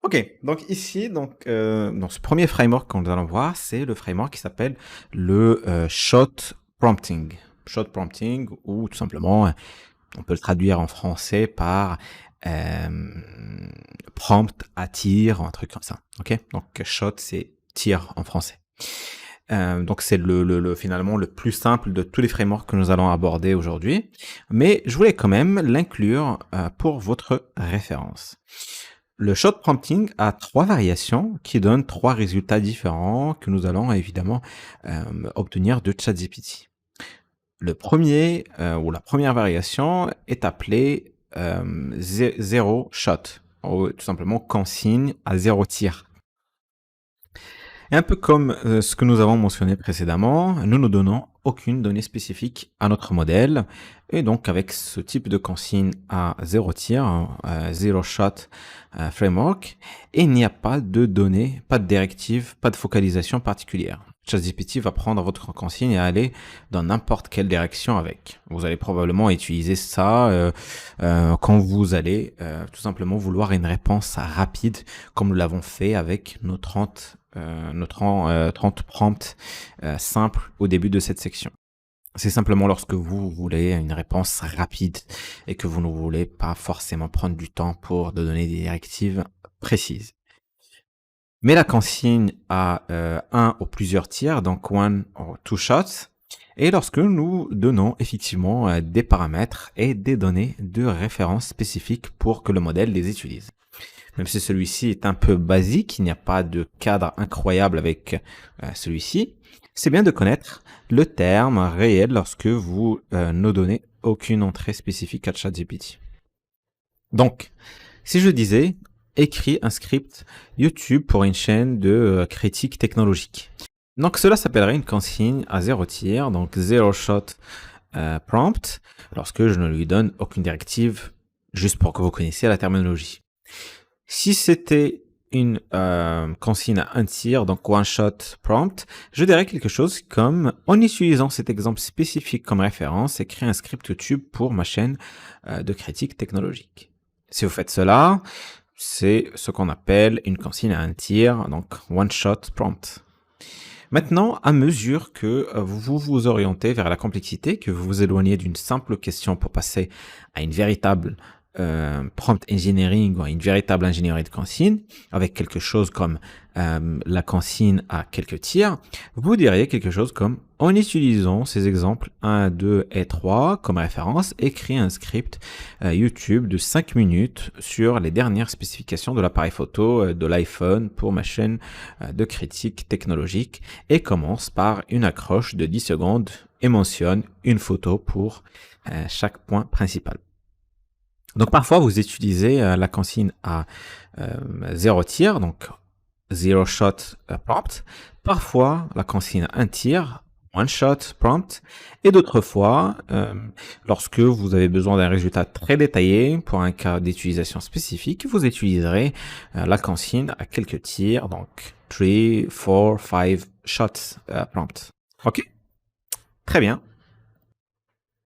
OK, donc ici, dans ce premier framework que nous allons voir, c'est le framework qui s'appelle le, shot prompting. Shot prompting ou tout simplement, on peut le traduire en français par, prompt à tir, un truc comme ça, OK? Donc shot, c'est tir en français. Donc c'est le finalement le plus simple de tous les frameworks que nous allons aborder aujourd'hui, mais je voulais quand même l'inclure, pour votre référence. Le shot prompting a 3 variations qui donnent 3 résultats différents que nous allons évidemment, obtenir de ChatGPT. Le premier ou la première variation est appelée, 0 shot ou tout simplement consigne à 0 tir. Et un peu comme, ce que nous avons mentionné précédemment, nous ne donnons aucune donnée spécifique à notre modèle et donc avec ce type de consigne à 0 tir, zero shot, framework, il n'y a pas de données, pas de directive, pas de focalisation particulière. ChatGPT va prendre votre consigne et aller dans n'importe quelle direction avec. Vous allez probablement utiliser ça, quand vous allez, tout simplement vouloir une réponse rapide comme nous l'avons fait avec nos 30 30 prompts simples au début de cette section. C'est simplement lorsque vous voulez une réponse rapide et que vous ne voulez pas forcément prendre du temps pour de donner des directives précises. Mais la consigne a un ou plusieurs tirs, donc one or two shots, et lorsque nous donnons effectivement des paramètres et des données de référence spécifiques pour que le modèle les utilise. Même si celui-ci est un peu basique, il n'y a pas de cadre incroyable avec celui-ci, c'est bien de connaître le terme réel lorsque vous ne donnez aucune entrée spécifique à ChatGPT. Donc, si je disais, écris un script YouTube pour une chaîne de critique technologique. Donc, cela s'appellerait une consigne à 0 tir, donc zero shot prompt, lorsque je ne lui donne aucune directive, juste pour que vous connaissiez la terminologie. Si c'était une consigne à un tir, donc one shot prompt, je dirais quelque chose comme, en utilisant cet exemple spécifique comme référence, écris un script YouTube pour ma chaîne de critique technologique. Si vous faites cela, c'est ce qu'on appelle une consigne à un tir, donc one shot prompt. Maintenant, à mesure que vous vous orientez vers la complexité, que vous vous éloignez d'une simple question pour passer à une véritable prompt engineering ou une véritable ingénierie de consigne, avec quelque chose comme la consigne à quelques tirs, vous diriez quelque chose comme, en utilisant ces exemples 1, 2 et 3 comme référence, écris un script YouTube de 5 minutes sur les dernières spécifications de l'appareil photo de l'iPhone pour ma chaîne de critique technologique et commence par une accroche de 10 secondes et mentionne une photo pour chaque point principal. Donc parfois vous utilisez la consigne à 0 tir, donc zero shot prompt. Parfois la consigne à 1 tir, one shot prompt. Et d'autres fois, lorsque vous avez besoin d'un résultat très détaillé pour un cas d'utilisation spécifique, vous utiliserez la consigne à quelques tirs, donc 3, 4, 5 shots prompt. Ok? Très bien.